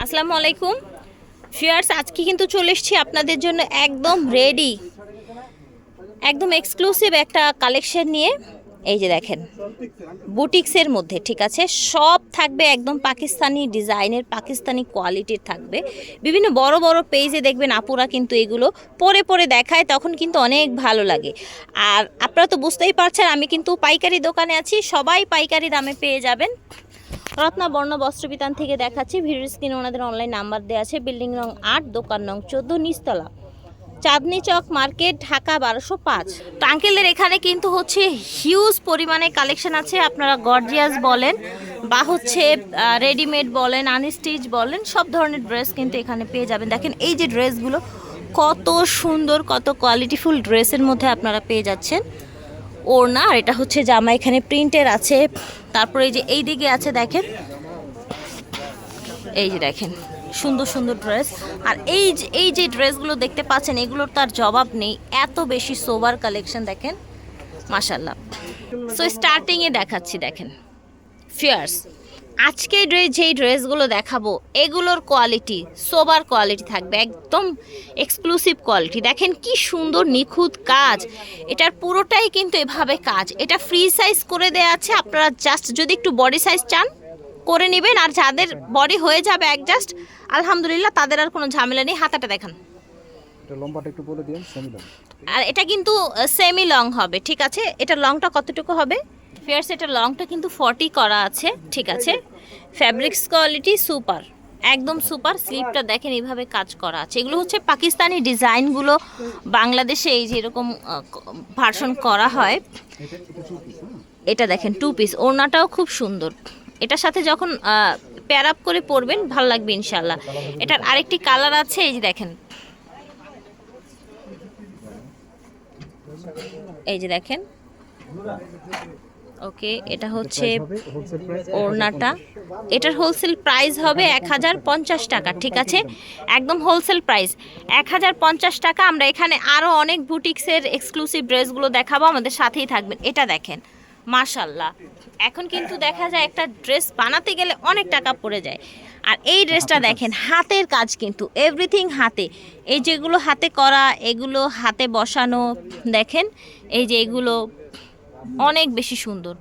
আসসালামু আলাইকুম ভিউয়ার্স, আজকে কিন্তু চলে এসেছি আপনাদের জন্য একদম রেডি, একদম এক্সক্লুসিভ একটা কালেকশন নিয়ে। এই যে দেখেন, বুটিক্সের মধ্যে, ঠিক আছে, সব থাকবে একদম পাকিস্তানি ডিজাইনের, পাকিস্তানি কোয়ালিটির থাকবে। বিভিন্ন বড় বড় পেজে দেখবেন আপুরা কিন্তু এগুলো পরে পরে দেখায়, তখন কিন্তু অনেক ভালো লাগে। আর আপনারা তো বুঝতেই পারছেন, আমি কিন্তু পাইকারি দোকানে আছি, সবাই পাইকারি দামে পেয়ে যাবেন। রত্না বর্ণ বস্ত্রবিতান থেকে দেখাচ্ছি। ভিডিওর স্ক্রিনে ওনাদের অনলাইন নাম্বার দেওয়া আছে। বিল্ডিং নং 8, দোকান নং 14, নিচতলা, চাঁদনি চক মার্কেট, ঢাকা 1205। তো আঙ্কেলের এখানে কিন্তু হচ্ছে হিউজ পরিমাণে কালেকশন আছে। আপনারা গর্জিয়াস বলেন বা হচ্ছে রেডিমেড বলেন, আনস্টিচ বলেন, সব ধরনের ড্রেস কিন্তু এখানে পেয়ে যাবেন। দেখেন এই যে ড্রেসগুলো কত সুন্দর, কত কোয়ালিটিফুল ড্রেসের মধ্যে আপনারা পেয়ে যাচ্ছেন। ওড়না, আর এটা হচ্ছে জামা, এখানে প্রিন্টের আছে। তারপরে এই যে এই দিকে আছে দেখেন, এই যে দেখেন সুন্দর সুন্দর ড্রেস। আর এই যে ড্রেসগুলো দেখতে পাচ্ছেন, এগুলোর তার জবাব নেই, এত বেশি সোবার কালেকশন দেখেন, মাশাল্লাহ। সো স্টার্টিংয়ে দেখাচ্ছি, দেখেন ফিয়ার্স, আজকে যেই ড্রেসগুলো দেখাবো এগুলোর কোয়ালিটি সোবার কোয়ালিটি থাকবে, একদম এক্সক্লুসিভ কোয়ালিটি। দেখেন কি সুন্দর নিখুঁত কাজ, এটার পুরোটাই কিন্তু এভাবে কাজ। এটা ফ্রি সাইজ করে দেওয়া আছে, আপনারা জাস্ট যদি একটু বডি সাইজ চান করে নেবেন, আর যাদের বডি হয়ে যাবে অ্যাডজাস্ট, আলহামদুলিল্লাহ, তাদের আর কোনো ঝামেলা নেই। হাতাটা দেখান, এটা লম্বাটা একটু বলে দিন। সেমি লং, আর এটা কিন্তু সেমি লং হবে, ঠিক আছে। এটা লংটা কতটুকু হবে ফিয়ার্স? এটা লংটা কিন্তু 40 করা আছে, ঠিক আছে। ফ্যাব্রিক্স কোয়ালিটি সুপার, একদম সুপার। স্লিপটা দেখেন এইভাবে কাজ করা আছে। এগুলো হচ্ছে পাকিস্তানি ডিজাইনগুলো বাংলাদেশে এই যে এরকম ভার্সন করা হয়। এটা দেখেন 2 পিস, ওড়নাটাও খুব সুন্দর। এটার সাথে যখন পেয়ার আপ করে পরবেন ভালো লাগবে ইনশাল্লাহ। এটার আরেকটি কালার আছে, এই যে দেখেন, এই যে দেখেন, ওকে। এটা হচ্ছে ওড়নাটা, এটার হোলসেল প্রাইস হবে 1050 টাকা, ঠিক আছে, একদম হোলসেল প্রাইস 1050 টাকা। আমরা এখানে আরও অনেক বুটিক্সের এক্সক্লুসিভ ড্রেসগুলো দেখাবো, আমাদের সাথেই থাকবেন। এটা দেখেন, মাশাল্লাহ, এখন কিন্তু দেখা যায় একটা ড্রেস বানাতে গেলে অনেক টাকা পড়ে যায়। আর এই ড্রেসটা দেখেন, হাতের কাজ কিন্তু, এভরিথিং হাতে। এই যেগুলো হাতে করা, এগুলো হাতে বসানো, দেখেন এই যে এগুলো অনেক বেশি সুন্দর।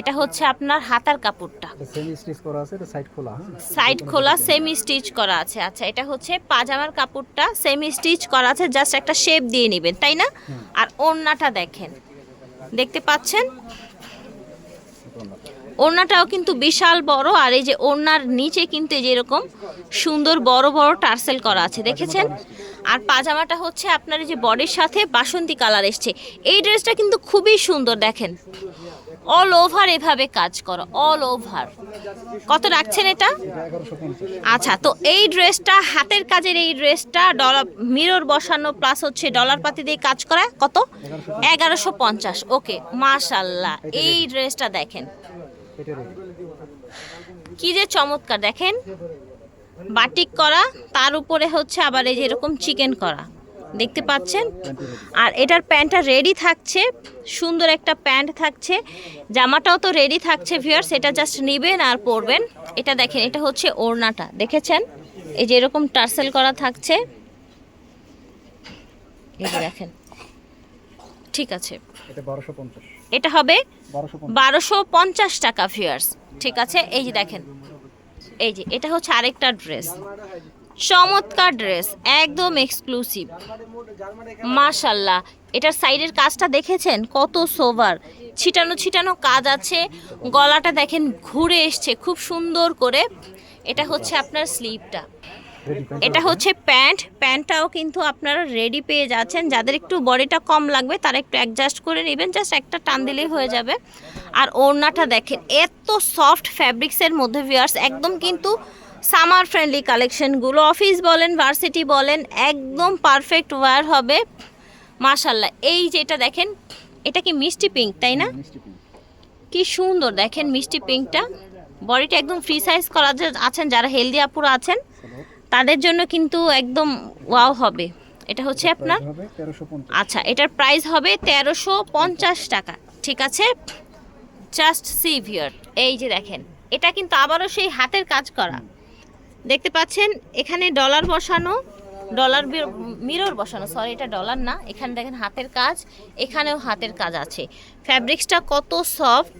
এটা হচ্ছে আপনার হাতার কাপড়টা, সেমি স্টিচ করা আছে, এটা সাইড খোলা, সাইড খোলা, সেমি স্টিচ করা আছে। আচ্ছা, এটা হচ্ছে পাজামার কাপড়টা, সেমি স্টিচ করা আছে, জাস্ট একটা শেপ দিয়ে নেবেন, তাই না? আর ওড়নাটা দেখেন, দেখতে পাচ্ছেন ওড়নাটাও কিন্তু বিশাল বড়। আর এই যে ওড়নার নিচে কিন্তু এই যে এরকম সুন্দর বড় বড় টার্সেল করা আছে, দেখেছেন। আর পাজামাটা হচ্ছে আপনার এই যে বডির সাথে বাসন্তী কালার এসছে। এই ড্রেসটা কিন্তু খুবই সুন্দর, দেখেন অল ওভার এভাবে কাজ করা, অল ওভার। কত রাখছেন এটা? আচ্ছা, তো এই ড্রেসটা হাতের কাজের, এই ড্রেসটা ডলার মিরর বসানো প্লাস হচ্ছে ডলার পাতি দিয়ে কাজ করা, কত? 1150। ওকে, মাশাল্লাহ, এই ড্রেসটা দেখেন কি যে চমৎকার, দেখেন বাটিক করা, তার উপরে হচ্ছে আবার এই যে এরকম চিকেন করা, দেখতে পাচ্ছেন। আর এটার প্যান্টটা রেডি থাকছে, সুন্দর একটা প্যান্ট থাকছে, জামাটাও তো রেডি থাকছে ভিউয়ার্স। এটা জাস্ট নেবেন আর পরবেন। এটা দেখেন, এটা হচ্ছে ওড়নাটা, দেখেছেন এই যে এরকম টার্সেল করা থাকছে, এই যে দেখেন, ঠিক আছে। এটা হবে 1250 টাকা ভিউয়ার্স, ঠিক আছে। এই যে দেখেন, এই যে এটা হচ্ছে আরেকটা ড্রেস, চমৎকার ড্রেস, একদম এক্সক্লুসিভ, মাশাল্লাহ। এটার সাইডের কাজটা দেখেছেন কত সোভার, ছিটানো ছিটানো কাজ আছে। গলাটা দেখেন ঘুরে এসছে খুব সুন্দর করে। এটা হচ্ছে আপনার স্লিভটা, এটা হচ্ছে প্যান্টটাও কিন্তু আপনারা রেডি পেয়ে যাচ্ছেন। যাদের একটু বডিটা কম লাগবে তারা একটু অ্যাডজাস্ট করে নেবেন, জাস্ট একটা টান দিলেই হয়ে যাবে। আর ওড়নাটা দেখেন, এত সফট ফ্যাব্রিক্সের মধ্যে ভিউয়ার্স, একদম কিন্তু সামার ফ্রেন্ডলি কালেকশনগুলো, অফিস বলেন, ভার্সিটি বলেন, একদম পারফেক্ট ওয়্যার হবে, মাশাল্লাহ। এই যেটা দেখেন, এটা কি মিষ্টি পিঙ্ক, তাই না? কি সুন্দর দেখেন মিষ্টি পিঙ্কটা। বডিটা একদম ফ্রি সাইজ করা আছেন, যারা হেলদি আপুরা আছেন তাদের জন্য কিন্তু একদম ওয়াও হবে। এটা হচ্ছে আপনার, আচ্ছা, এটার প্রাইস হবে 1350 টাকা, ঠিক আছে। জাস্ট সি ভিউয়ার, এই যে দেখেন, এটা কিন্তু আবারও সেই হাতের কাজ করা, দেখতে পাচ্ছেন এখানে ডলার বসানো, ডলার মিরর বসানো, সরি এটা ডলার না, এখানে দেখেন হাতের কাজ, এখানেও হাতের কাজ আছে। ফ্যাব্রিক্সটা কত সফট,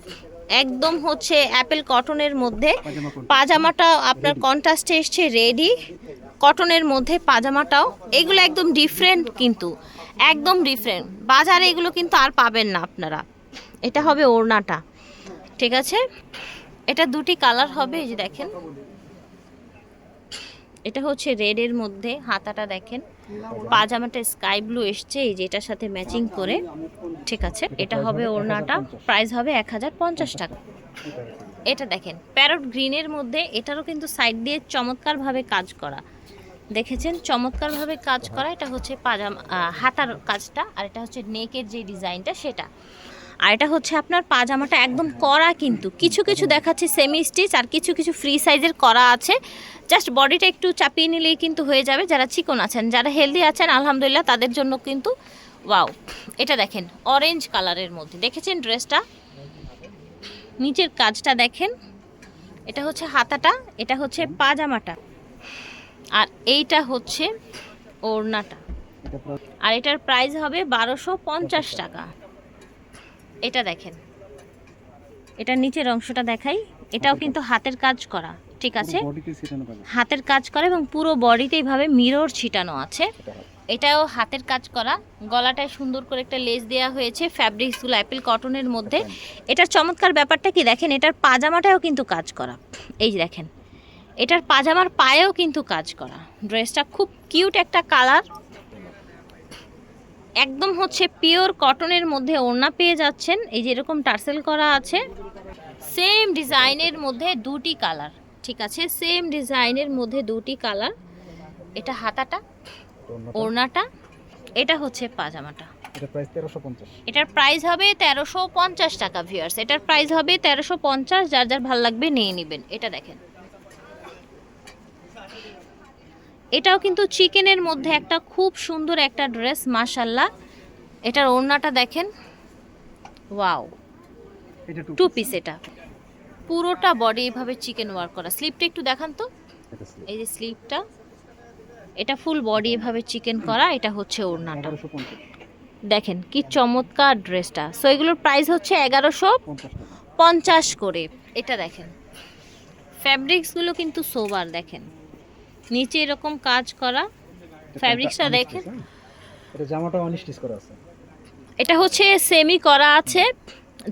একদম হচ্ছে অ্যাপেল কটনের মধ্যে। পাজামাটা আপনার কন্ট্রাস্টে এসছে রেডি কটনের মধ্যে, পাজামাটাও এগুলো একদম ডিফারেন্ট, কিন্তু একদম ডিফারেন্ট, বাজারে এগুলো কিন্তু আর পাবেন না আপনারা। এটা হবে ওড়নাটা, ঠিক আছে। এটা দুটি কালার হবে, এই যে দেখেন, এটা হচ্ছে রেডের মধ্যে, হাতাটা দেখেন, পাজামাটা স্কাই ব্লু এসছে এই যে এটার সাথে ম্যাচিং করে, ঠিক আছে। এটা হবে ওড়নাটা, প্রাইস হবে 1050 টাকা। এটা দেখেন প্যারট গ্রিনের মধ্যে, এটারও কিন্তু সাইড দিয়ে চমৎকারভাবে কাজ করা, দেখেছেন চমৎকারভাবে কাজ করা। এটা হচ্ছে পাজামা হাতার কাজটা, আর এটা হচ্ছে নেকের যে ডিজাইনটা সেটা। আর এটা হচ্ছে আপনার পাজামাটা একদম করা, কিন্তু কিছু কিছু দেখাচ্ছে সেমি স্টিচ, আর কিছু কিছু ফ্রি সাইজের করা আছে। জাস্ট বডিটা একটু চাপিয়ে নিলেই কিন্তু হয়ে যাবে। যারা চিকন আছেন, যারা হেলদি আছেন, আলহামদুলিল্লাহ তাদের জন্য কিন্তু ওয়াও। এটা দেখেন অরেঞ্জ কালারের মধ্যে, দেখেছেন ড্রেসটা, নিচের কাজটা দেখেন। এটা হচ্ছে হাতাটা, এটা হচ্ছে পাজামাটা, আর এইটা হচ্ছে ওড়নাটা। আর এটার প্রাইস হবে 1250 টাকা। এটা দেখেন, এটা নিচের অংশটা দেখাই, এটাও কিন্তু হাতের কাজ করা, ঠিক আছে, হাতের কাজ করা এবং পুরো বডিতে এইভাবে মিরর ছিটানো আছে। এটাও হাতের কাজ করা, গলাটায় সুন্দর করে একটা লেস দেওয়া হয়েছে, ফ্যাব্রিক্সগুলো অ্যাপেল কটনের মধ্যে। এটার চমৎকার ব্যাপারটা কি দেখেন, এটার পাজামাটাও কিন্তু কাজ করা, এই যে দেখেন, এটার পাজামার পায়েও কিন্তু কাজ করা। ড্রেসটা খুব কিউট একটা কালার, একদম হচ্ছে পিওর কটনের মধ্যে ওড়না পেয়ে যাচ্ছেন, এই যে এরকম টার্সেল করা আছে, সেম ডিজাইনের মধ্যে দুটি কালার, ঠিক আছে, সেম ডিজাইনের মধ্যে দুটি কালার। এটা হাতাটা, ওড়নাটা, এটা হচ্ছে পাজামাটা। এটা প্রাইস 1350। এটার প্রাইস হবে 1350 টাকা ভিউয়ার্স, এটার প্রাইস হবে 1350, যার যার ভালো লাগবে নিয়ে নেবেন। এটা দেখেন, এটাও কিন্তু চিকেনের মধ্যে একটা খুব সুন্দর একটা ড্রেস, মাশাআল্লাহ। এটার ওড়নাটা দেখেন, ওয়াও, এটা টু পিস, এটা পুরোটা বডি এইভাবে চিকেন ওয়ার্ক করা। স্লিপটা একটু দেখান তো, এই যে স্লিপটা, এটা ফুল বডি এভাবে চিকেন করা। এটা হচ্ছে ওড়নাটা, 1150 দেখেন কি চমৎকার ড্রেসটা। সো এগুলোর প্রাইস হচ্ছে 1150 করে। এটা দেখেন ফ্যাব্রিক্সগুলো কিন্তু সোবার, দেখেন নিচে এরকম কাজ করা, ফ্যাব্রিক্সটা দেখেন। এটা জামাটা অন স্টিচ করা আছে, এটা হচ্ছে সেমি করা আছে,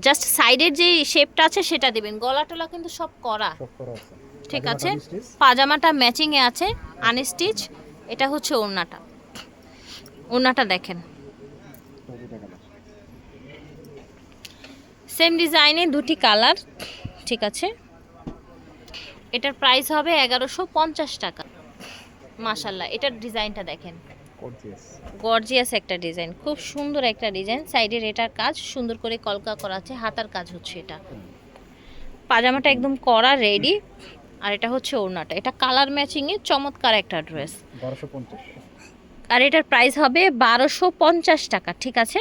জাস্ট সাইডের যে শেপটা আছে সেটা দিবেন, গলা টলা কিন্তু সব করা, আছে, ঠিক আছে। পাজামাটা ম্যাচিং এ আছে, আনস্টিচ। এটা হচ্ছে ওড়নাটা, ওড়নাটা দেখেন সেম ডিজাইনে দুটি কালার, ঠিক আছে। এটার প্রাইস হবে 1150 টাকা। মাশাআল্লাহ, এটার ডিজাইনটা দেখেন, গর্জিয়াস একটা ডিজাইন, খুব সুন্দর একটা ডিজাইন। সাইডের এটার কাজ সুন্দর করে কলকা করা আছে, হাতার কাজ হচ্ছে এটা। পাজামাটা একদম করা রেডি, আর এটা হচ্ছে ওড়নাটা। এটা কালার ম্যাচিং এ চমৎকার একটা ড্রেস, 1250। আর এটার প্রাইস হবে 1250 টাকা, ঠিক আছে।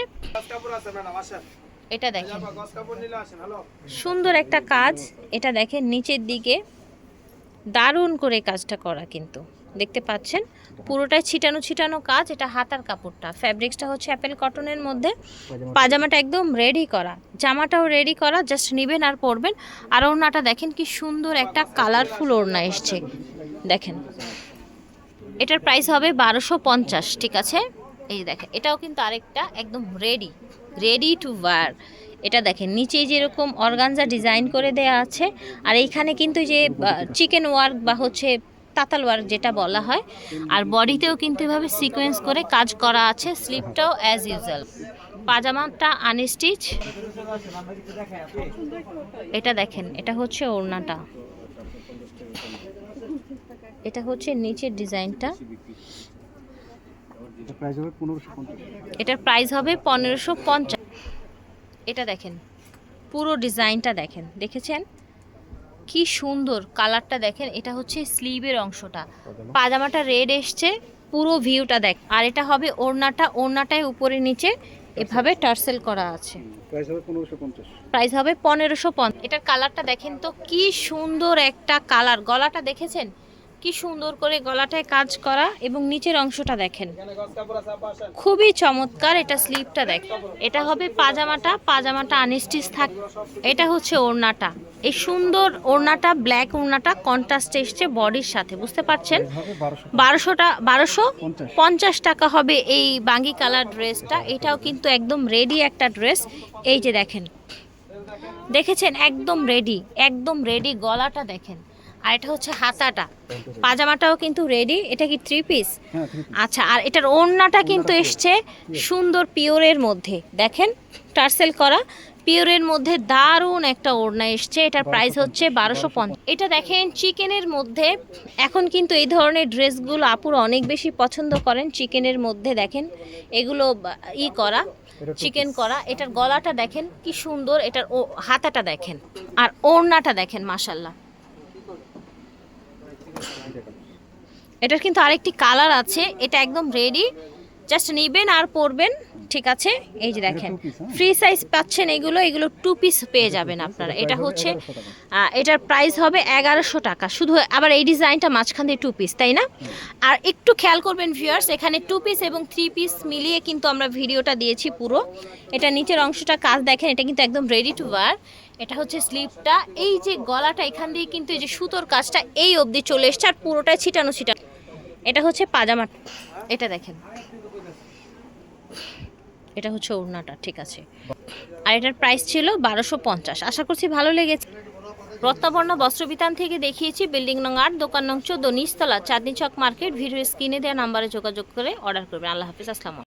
এটা দেখেন সুন্দর একটা কাজ, এটা দেখেন নিচের দিকে দারুণ করে কাজটা করা, কিন্তু দেখতে পাচ্ছেন পুরোটাই ছিটানো ছিটানো কাজ। এটা হাতার কাপড়টা, ফ্যাব্রিক্সটা হচ্ছে অ্যাপেল কটনের মধ্যে। পাজামাটা একদম রেডি করা, জামাটাও রেডি করা, জাস্ট নেবেন আর পরবেন। আর ওড়নাটা দেখেন কি সুন্দর একটা কালারফুল ওড়না এসছে, দেখেন। এটার প্রাইস হবে 1250, ঠিক আছে। এই দেখেন, এটাও কিন্তু আরেকটা একদম রেডি টু ওয়্যার। এটা দেখেন নিচে যেরকম অর্গানজা ডিজাইন করে দেয়া আছে, আর এইখানে কিন্তু যে চিকেন ওয়ার্ক বা হচ্ছে তাতাল ওয়ার্ক যেটা বলা হয়, আর বডিতেও কিন্তু এভাবে সিকোয়েন্স করে কাজ করা আছে। স্লিপটাও অ্যাজ ইউজুয়াল, পাজামাটা আনস্টিচ। এটা দেখেন, এটা হচ্ছে ওড়নাটা, এটা হচ্ছে নিচের ডিজাইনটা। এটার প্রাইস হবে 1550। এটা দেখেন পুরো ডিজাইনটা দেখেন, দেখেছেন কি সুন্দর কালারটা দেখেন। এটা হচ্ছে স্লিভের অংশটা, পাজামাটা রেড এসছে, পুরো ভিউটা দেখ। আর এটা হবে ওড়নাটা, ওড়নাটায় উপরে নিচে এভাবে টার্সেল করা আছে। প্রাইস হবে 1550। এটার কালারটা দেখেন তো কি সুন্দর একটা কালার, গলাটা দেখেছেন কি সুন্দর করে গলাটায় কাজ করা এবং নিচের অংশটা দেখেন খুবই চমৎকার। এটা স্লিভটা দেখেন, এটা হবে পাজামাটা আনস্টিচ থাক। এটা হচ্ছে ওড়নাটা, এই সুন্দর ওড়নাটা, ব্ল্যাক ওড়নাটা কন্ট্রাস্টে এসছে বডির সাথে, বুঝতে পারছেন। 1250 টাকা হবে এই বাঙ্গি কালার ড্রেসটা। এটাও কিন্তু একদম রেডি একটা ড্রেস। এই যে দেখেন, দেখেছেন একদম রেডি গলাটা দেখেন। আর এটা হচ্ছে হাতাটা, পাজামাটাও কিন্তু রেডি। এটা কি 3 পিস? আচ্ছা, আর এটার ওড়নাটা কিন্তু এসছে সুন্দর পিওরের মধ্যে, দেখেন টার্সেল করা পিওরের মধ্যে দারুণ একটা ওড়না এসছে। এটার প্রাইস হচ্ছে 1250। এটা দেখেন চিকেনের মধ্যে, এখন কিন্তু এই ধরনের ড্রেসগুলো আপুরা অনেক বেশি পছন্দ করেন। চিকেনের মধ্যে দেখেন এগুলো করা, চিকেন করা। এটার গলাটা দেখেন কি সুন্দর, এটার হাতাটা দেখেন, আর ওড়নাটা দেখেন মাশাল্লাহ। এটার কিন্তু আরেকটি কালার আছে, এটা একদম রেডি, জাস্ট নেবেন আর পরবেন, ঠিক আছে। এই যে দেখেন ফ্রি সাইজ পাচ্ছেন, এগুলো 2 পিস পেয়ে যাবেন আপনারা। এটা হচ্ছে এটার প্রাইস হবে 1100 টাকা শুধু। আবার এই ডিজাইনটা মাঝখান দিয়ে 2 পিস, তাই না? আর একটু খেয়াল করবেন ভিউয়ার্স, এখানে 2 পিস এবং 3 পিস মিলিয়ে কিন্তু আমরা ভিডিওটা দিয়েছি পুরো। এটা নিচের অংশটা কাজ দেখেন, এটা কিন্তু একদম রেডি টু ওয়্যার। এটা হচ্ছে স্লিভটা, এই যে গলাটা এখান দিয়ে কিন্তু এই যে সুতোর কাজটা এই অবধি চলে এসছে, আর পুরোটাই ছিটানো। এটা হচ্ছে পাজামা, এটা দেখেন, এটা হচ্ছে ওড়নাটা, ঠিক আছে। আর এটার প্রাইস ছিল 1250। আশা করছি ভালো লেগেছে। রত্নাবর্ণ বস্ত্রবিতান থেকে দেখিয়েছি বিল্ডিং নং 8, দোকান নং 14, নিচতলা, চাঁদনি চক মার্কেট। ভিডিও স্ক্রিনে দেওয়া নাম্বারে যোগাযোগ করে অর্ডার করবেন। আল্লাহ হাফিজ, আসসালামু আলাইকুম।